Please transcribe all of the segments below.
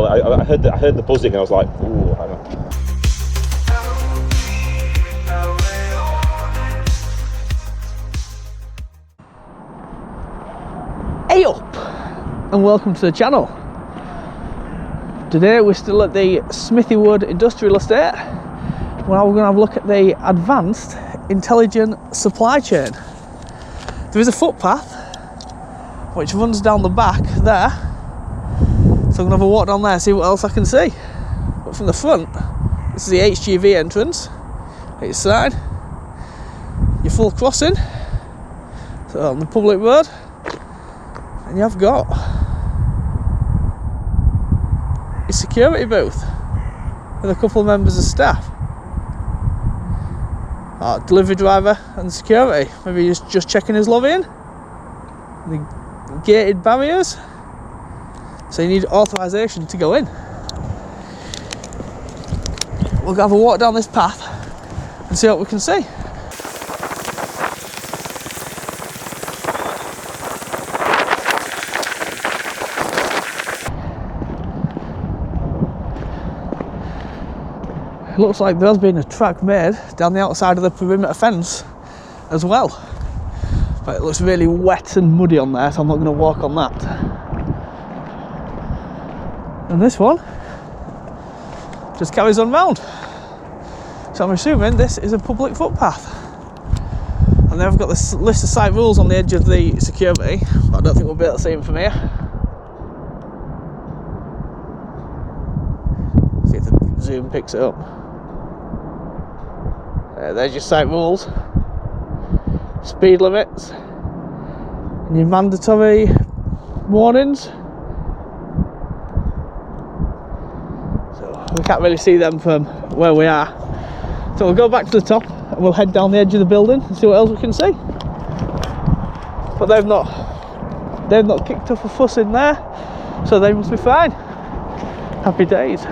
I heard the buzzing and I was like, ooh, hang on. Hey up, and welcome to the channel. Today we're still at the Smithywood Industrial Estate, where we're going to have a look at the advanced intelligent supply chain. There is a footpath which runs down the back there, so I'm going to have a walk down there, see what else I can see. But from the front, this is the HGV entrance. Each side, your full crossing, so on the public road, and you have got your security booth with a couple of members of staff. Delivery driver and security, maybe he's just checking his love in. The gated barriers, so you need authorization to go in. We'll have a walk down this path and see what we can see. It looks like there has been a track made down the outside of the perimeter fence as well, but it looks really wet and muddy on there, so I'm not going to walk on that. And this one just carries on round, so I'm assuming this is a public footpath. And they've got this list of site rules on the edge of the security, but I don't think we'll be able to see them from here. See if the zoom picks it up. There's your site rules, speed limits, and your mandatory warnings. So we can't really see them from where we are. So we'll go back to the top and we'll head down the edge of the building and see what else we can see. But they've not kicked up a fuss in there, so they must be fine. Happy days.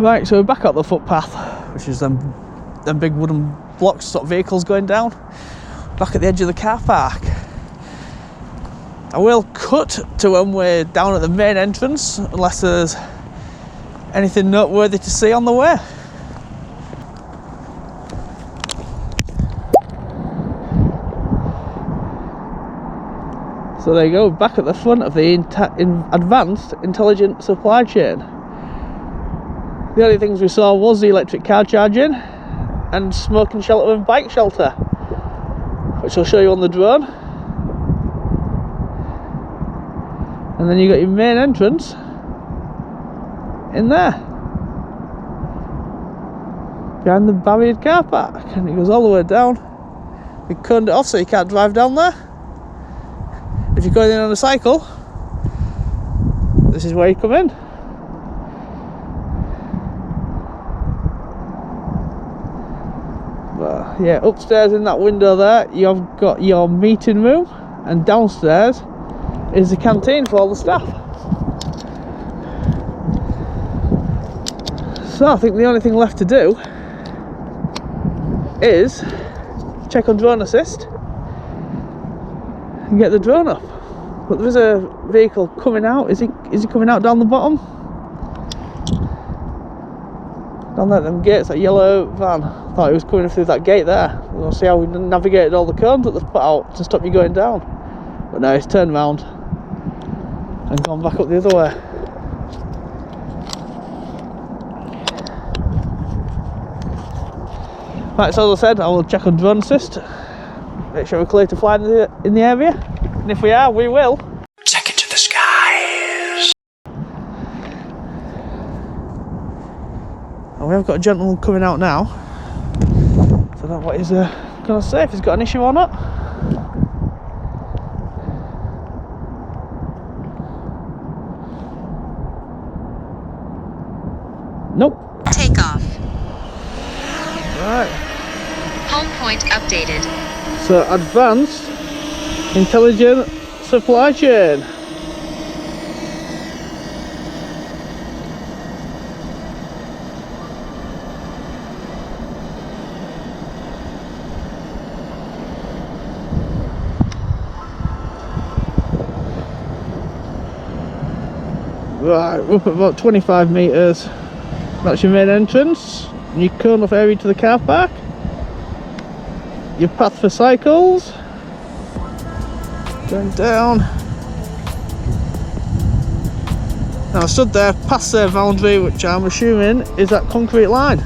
Right, so we're back up the footpath, which is them big wooden blocks, sort of vehicles going down. Back at the edge of the car park. I will cut to when we're down at the main entrance, unless there's anything noteworthy to see on the way. So there you go, back at the front of the advanced intelligent supply chain. The only things we saw was the electric car charging and smoking shelter and bike shelter, which I'll show you on the drone. And then you got your main entrance in there, behind the barriered car park, and it goes all the way down. We cordoned it off so you can't drive down there. If you're going in on a cycle, this is where you come in. Yeah, upstairs in that window there, you've got your meeting room, and downstairs is the canteen for all the staff. So I think the only thing left to do is check on drone assist and get the drone up. But there is a vehicle coming out. Is he coming out down the bottom? Down there, them gates, that yellow van. I thought he was coming through that gate there. We'll see how we navigated all the cones that they've put out to stop you going down. But no, he's turned round and gone back up the other way. Right, so as I said, I will check on drone assist, make sure we're clear to fly in the area, and if we are, we will check into the skies. And we have got a gentleman coming out now, so I don't know what he's going to say, if he's got an issue or not. Nope. Takeoff. Right. Home point updated. So, advanced intelligent supply chain. Right, we're up at about 25 metres. That's your main entrance. And your cone off area to the car park. Your path for cycles. Going down. Now I stood there past their boundary, which I'm assuming is that concrete line.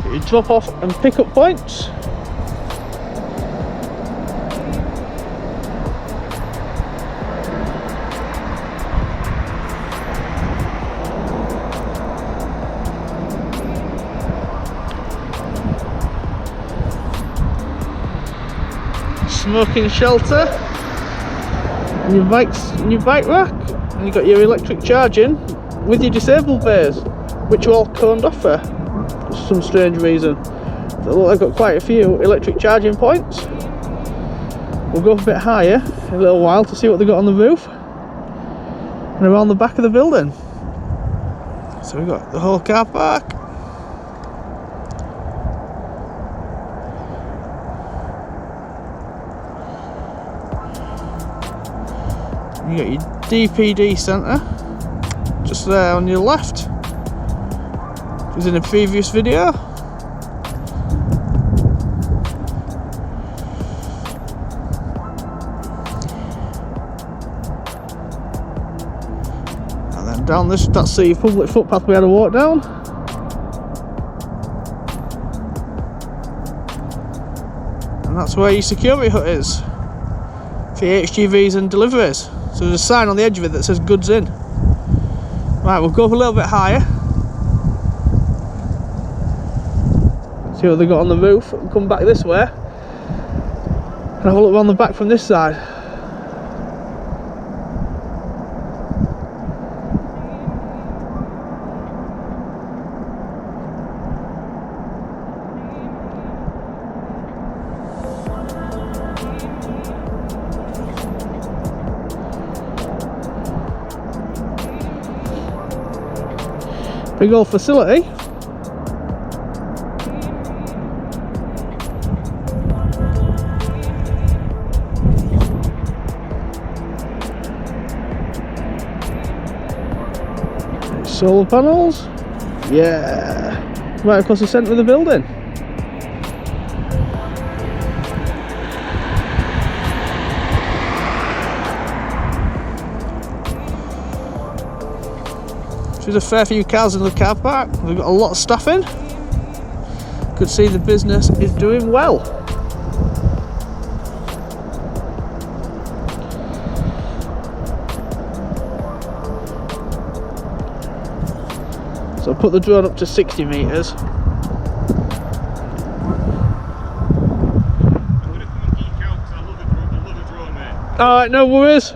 Get your drop off and pick up points. Smoking shelter, and your bike rack, and you've got your electric charging with your disabled bays, which are all coned off for some strange reason. So look, I've got quite a few electric charging points. We'll go up a bit higher in a little while to see what they've got on the roof and around the back of the building. So we've got the whole car park. You got your DPD centre just there on your left. It was in a previous video. And then down this, that's the public footpath we had to walk down. And that's where your security hut is for your HGVs and deliveries. So there's a sign on the edge of it that says goods in. Right, we'll go up a little bit higher. See what they've got on the roof and come back this way. And have a look around the back from this side. Big old facility. Solar panels. Yeah. Right across the centre of the building. There's a fair few cars in the car park. We've got a lot of staff in. Could see the business is doing well. So I'll put the drone up to 60 metres. I'm going to come and geek out because I love a drone, mate. Alright, no worries.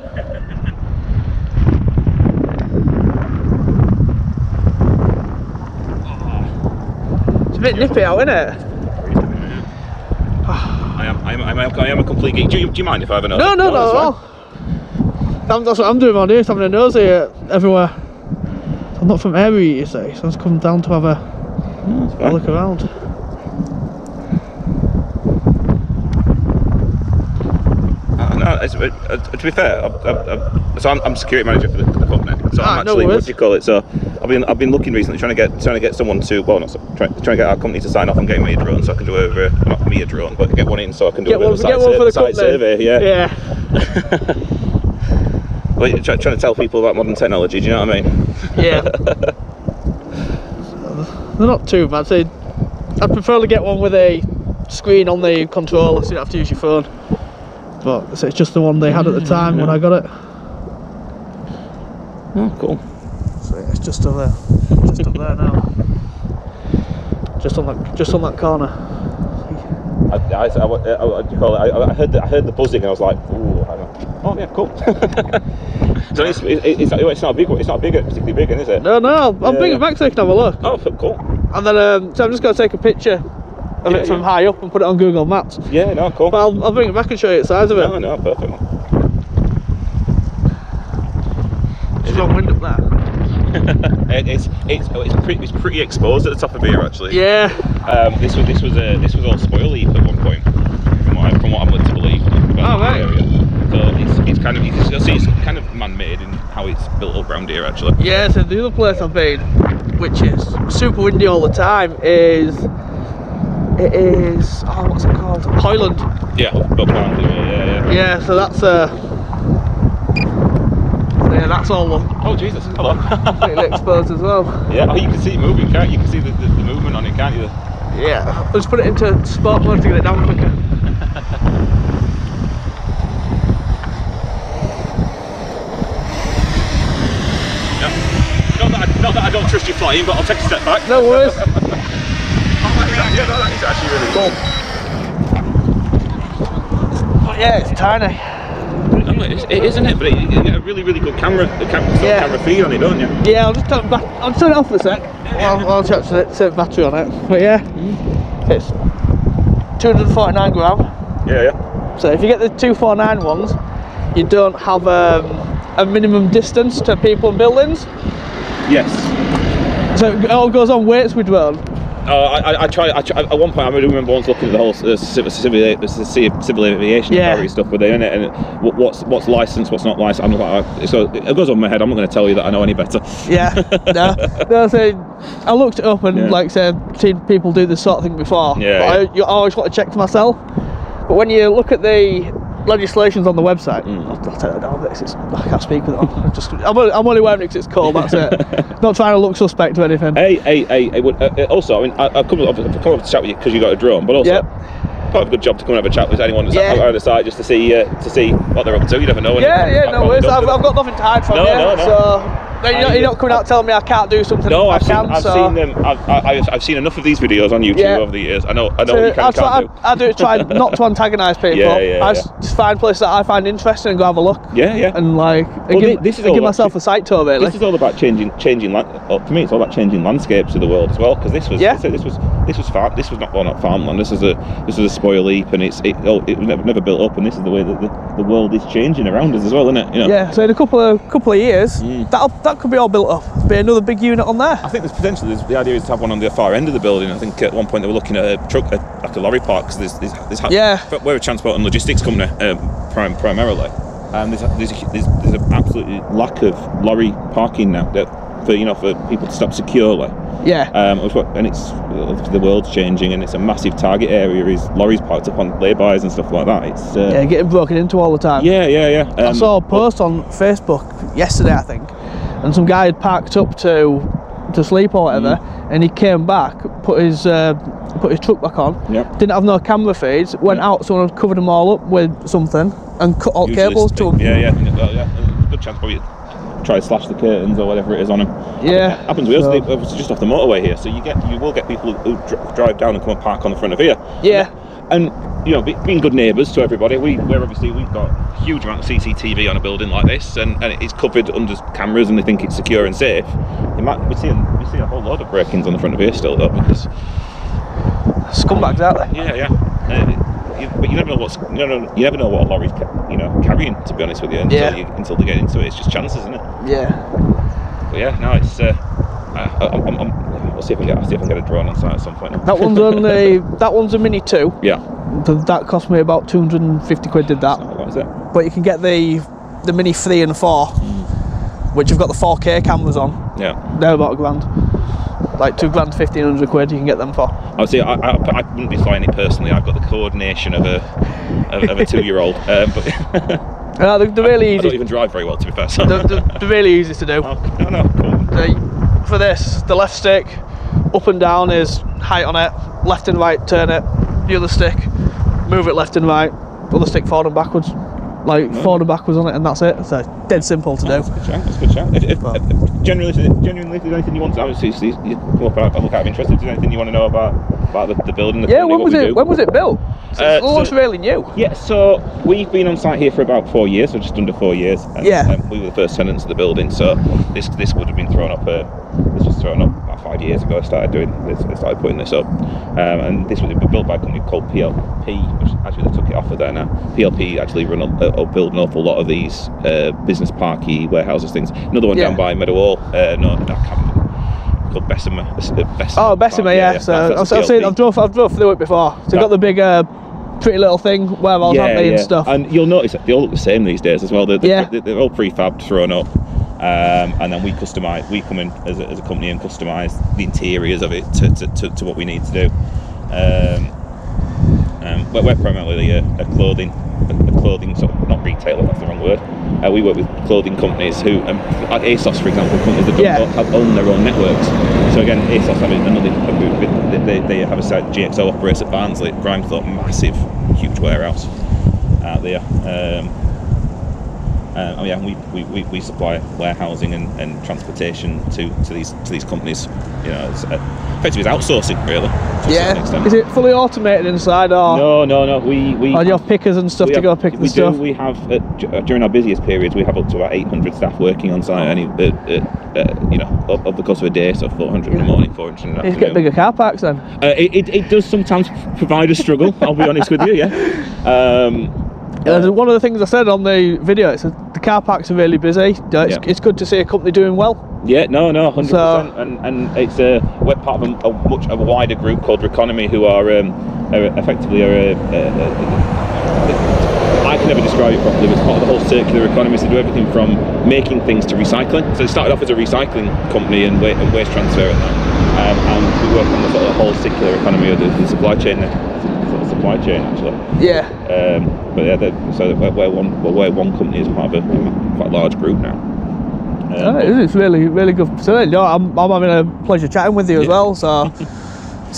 It's a bit nippy out, isn't it? I am a complete geek. Do you mind if I have a nose? No, not at all. That's what I'm doing around here, just having a nosy everywhere. I'm not from area, you see, so I've come down to have a look around. To be fair, so I'm security manager for the company. So I'm actually, what do you call it? So I've been looking recently, trying to get someone to, well, not trying to get our company to sign off on getting me a drone, so I can do over, not me a drone, but get one in, so I can do a bit of a site survey. Yeah. Well, you're trying to tell people about modern technology. Do you know what I mean? Yeah. They're not too bad. So I'd prefer to get one with a screen on the controller, so you don't have to use your phone. But it's just the one they had at the time when I got it. Oh, cool. So yeah, it's just up there. Just up there now. Just on that corner. I heard the buzzing and I was like, ooh, oh yeah, cool. So it's not particularly big, is it? No, I'll bring it back so you can have a look. Oh, cool. And then so I'm just going to take a picture of it from high up and put it on Google Maps. Yeah, no, cool. But I'll bring it back and show you the size of it. No, perfect. Strong wind up there. It's pretty exposed at the top of here actually. Yeah. This was all spoil leaf at one point, from what I'm led to believe. Oh right. Area. So it's kind of, you can see it's kind of man-made in how it's built up around here actually. Yeah. So the other place I've been, which is super windy all the time, is what's it called? Hoyland. Yeah, up Cowley Way, yeah. Yeah. So that's yeah, that's all Oh Jesus! Hello. completely exposed as well. Yeah. Oh, you can see it moving, can't you? You can see the movement on it, can't you? Yeah. I'll just put it into sport mode to get it down quicker. Not that I don't trust you flying, but I'll take a step back. No worries. That is actually really cool. But yeah, it's tiny. It isn't it? But you get a really good camera feed on it, don't you? Yeah, I'll just turn it off for a sec. I'll check the battery on it. But yeah, it's 249 gram. Yeah. So if you get the 249 ones, you don't have a minimum distance to people and buildings. Yes. So it all goes on weights with drone. I try. At one point, I remember once looking at the whole civil aviation stuff with it, and what's licensed, what's not licensed. I'm like, so it goes on my head. I'm not going to tell you that I know any better. Yeah, no. So I looked it up and like say, I've seen people do this sort of thing before. Yeah. But I always want to check for myself. But when you look at the legislations on the website, I'll take that down. I can't speak with it on. I'm only wearing it because it's cold. That's it. Not trying to look suspect or anything. Also, I mean, I've come up to chat with you because you got a drone, but also quite a good job to come and have a chat with anyone that's out the site just to see what they're up to. You never know. No worries. I've got nothing to hide from you. No. So you're not coming out telling me I can't do something. No, I've seen them. I've seen enough of these videos on YouTube over the years. I know what you can and can't do. I do try not to antagonise people. I just find places that I find interesting and go have a look. Yeah. And give myself a sight tour really. This is all about changing for me. It's all about changing landscapes of the world as well. Because this was not farmland. This is a spoil heap, and it never built up. And this is the way that the world is changing around us as well, isn't it? You know? Yeah. So in a couple of years, that could be all built up. Be another big unit on there. I think there's potential. The idea is to have one on the far end of the building. I think at one point they were looking at a truck, like a lorry park. Because we're a transport and logistics company primarily, and there's an absolutely lack of lorry parking now for people to stop securely. Yeah. And it's the world's changing, and it's a massive target area. Is lorries parked up on lay-bys and stuff like that. It's getting broken into all the time. Yeah. I saw a post on Facebook yesterday, I think, and some guy had parked up to sleep or whatever, and he came back, put his truck back on. Didn't have no camera feeds. Went out, someone had covered them all up with something and cut all cables to them. Yeah. Good chance probably. Try to slash the curtains or whatever it is on them. Yeah, happens with us. It's just off the motorway here, so you will get people who drive down and come and park on the front of here. Yeah, and being good neighbours to everybody, we've got a huge amount of CCTV on a building like this, and it's covered under cameras, and they think it's secure and safe. We see a whole load of break-ins on the front of here still, though, because scumbags out there. Yeah. But you never know what a lorry's carrying. To be honest with you, until they get into it, it's just chances, isn't it? Yeah. But yeah, no, it's. I'll see if I can get a drone on site at some point. That one's a Mini 2. Yeah. That cost me about 250 quid. Did that? So what is it? But you can get the Mini 3 and 4, which have got the 4K cameras on. Yeah. They're about £1,000. Like £2,000, 1,500 quid. You can get them for. I wouldn't be flying it personally. I've got the coordination of a 2-year-old, but they're really easy. I don't even drive very well, to be fair. So. They're really easy to do. Oh, no, cool. For this, the left stick up and down is height on it. Left and right, turn it. The other stick, move it left and right. Other stick forward and backwards. Forward and backwards on it, and that's it. So dead simple to do. That's a good shout. If genuinely, if there's anything you want to, obviously you come up, I look out of interest. If there's anything you want to know about the building, when was it built? So it looks really new. Yeah, so we've been on site here for about 4 years, or just under 4 years. And, we were the first tenants of the building, so this would have been thrown up. This was thrown up about 5 years ago. I started putting this up, and this was built by a company called PLP, which actually they took it off of there now. PLP actually build an awful lot of these business parky warehouses things. Another one down by Meadow Hall. No, I can't remember. Called Bessemer. Bessemer, yeah. So I've drove through it before. So got the big pretty little thing warehouse, aren't they, and stuff. And you'll notice that they all look the same these days as well. They're all prefabbed, thrown up, and then we customise. We come in as a company and customise the interiors of it to what we need to do. We're primarily a clothing sort of, not retailer, that's the wrong word. We work with clothing companies who, like ASOS for example, companies that own their own networks. So again, ASOS have they have a site. GXO operates at Barnsley, Brimethorpe, massive, huge warehouse out there. We supply warehousing and transportation to these companies. You know, it's effectively outsourcing really. Is it fully automated inside, or no? We do you have pickers and stuff to go pick the stuff? We have during our busiest periods we have up to about 800 staff working on site. Of the course of a day, so 400 in the morning, 400 in the afternoon. You get bigger car parks then. It does sometimes provide a struggle. I'll be honest with you. Yeah. One of the things I said on the video, it's the car parks are really busy. It's good to see a company doing well. Yeah, no, 100%. And it's we're part of a much of a wider group called Reconomy, who are effectively I can never describe it properly, but it's part of the whole circular economy. So they do everything from making things to recycling. So it started off as a recycling company and waste transfer and that, and we work on the sort of whole circular economy of the supply chain. Supply chain actually. Yeah. But so we're one company as part of a quite large group now. It's really, really good facility. No, I'm having a pleasure chatting with you as well. So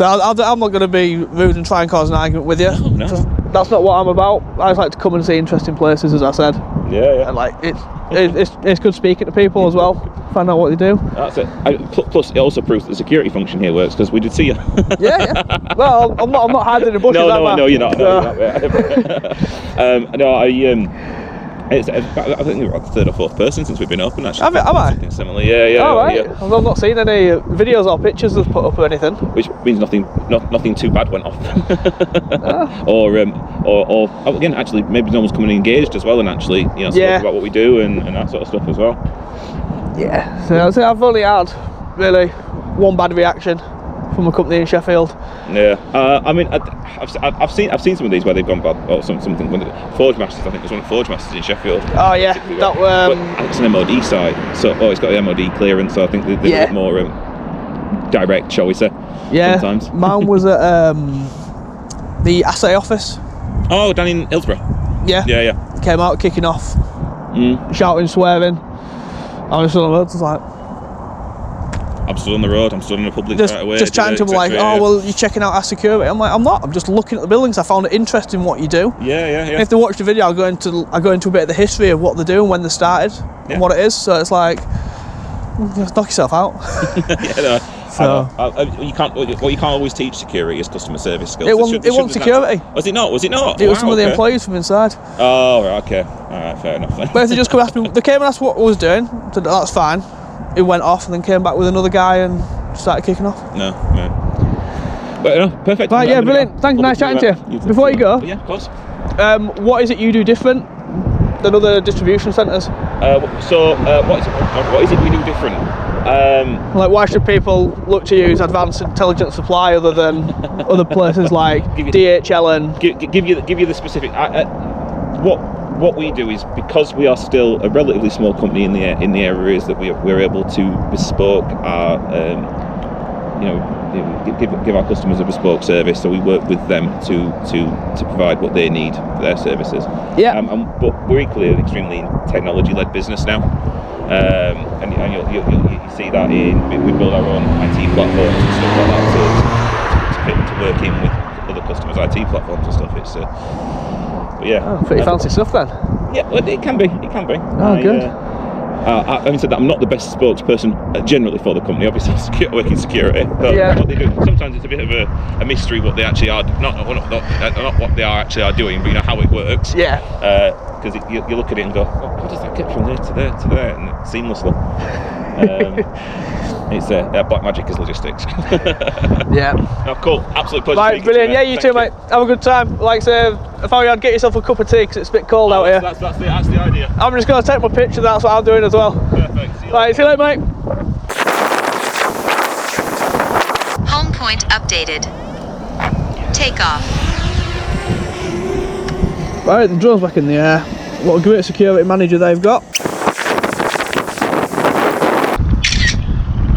I'm not going to be rude and try and cause an argument with you. No. That's not what I'm about. I just like to come and see interesting places, as I said. Yeah. And like it's good speaking to people as well. Find out what they do. That's it. Plus, it also proves that the security function here works, because we did see you. Yeah. Well, I'm not hiding in the bushes. No, you're not. I think we're about the third or fourth person since we've been open. Actually, am I? Something similar. Yeah. All right. Yeah. I've not seen any videos or pictures they've put up or anything. Which means nothing too bad went off. Or again, actually, maybe no one's coming engaged as well, and actually, spoke about what we do and that sort of stuff as well. Yeah. So I've only had really one bad reaction from a company in Sheffield. Yeah. I mean, I've seen some of these where they've gone bad, or something. Forge Masters, I think there's one of Forge Masters in Sheffield. Oh yeah, that but it's an MOD site, so it's got the MOD clearance, so I think they're a bit more direct, shall we say? Yeah. Sometimes. Mine was at the assay office. Oh, down in Hillsborough. Yeah. Came out kicking off, shouting, swearing. I was like, I'm stood on the road, I'm stood on the public right away. Just chatting to them like, well, you're checking out our security. I'm like, I'm not, I'm just looking at the buildings. I found it interesting what you do. Yeah. If they watch the video, I go into a bit of the history of what they're doing, when they started, and what it is. So it's like, just knock yourself out. So you can't always teach security as customer service skills. It wasn't security. Was it not? It was some of the employees from inside. Oh, right, okay. Alright, fair enough then. But if they just come and ask me, they came and asked what I was doing, so that's fine. It went off and then came back with another guy and started kicking off. No. But perfect. Right, yeah, brilliant. Thanks, nice chatting to you. Before you go, yeah, of course. what is it you do different than other distribution centres? What is it we do different? Like, why should people look to you as advanced intelligent supply other than other places like DHL and give you the specific? What we do is, because we are still a relatively small company in the areas that we're able to bespoke our give our customers a bespoke service. So we work with them to provide what they need for their services. Yeah. But we're equally an extremely technology-led business now. And you see that we build our own IT platforms and stuff like that to work in with other customers' IT platforms and stuff. It's but yeah. Pretty fancy stuff then. Yeah, well, it can be. Oh, good. Having said that, I'm not the best spokesperson generally for the company. Obviously, I work in security. But Yeah. what they do, sometimes it's a bit of a mystery what they actually are, not what they actually are doing, but you know how it works. Yeah. Because you look at it and go, oh, how does that get from there to there to there, and seamlessly. It's black magic is logistics. Yeah. Oh, cool. Absolute pleasure. Right, brilliant. Yeah, you too, mate. Have a good time. Like I say, if I would get yourself a cup of tea because it's a bit cold out here. That's the idea. I'm just going to take my picture. That's what I'm doing as well. Perfect. See you Right, see you later, mate. Home point updated. Takeoff. Right, the drone's back in the air. What a great security manager they've got.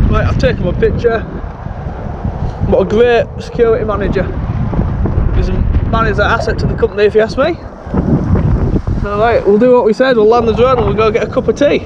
Right, I've taken my picture. What a great security manager. He's a man who's an asset to the company, if you ask me. So right, we'll do what we said, we'll land the drone and we'll go get a cup of tea.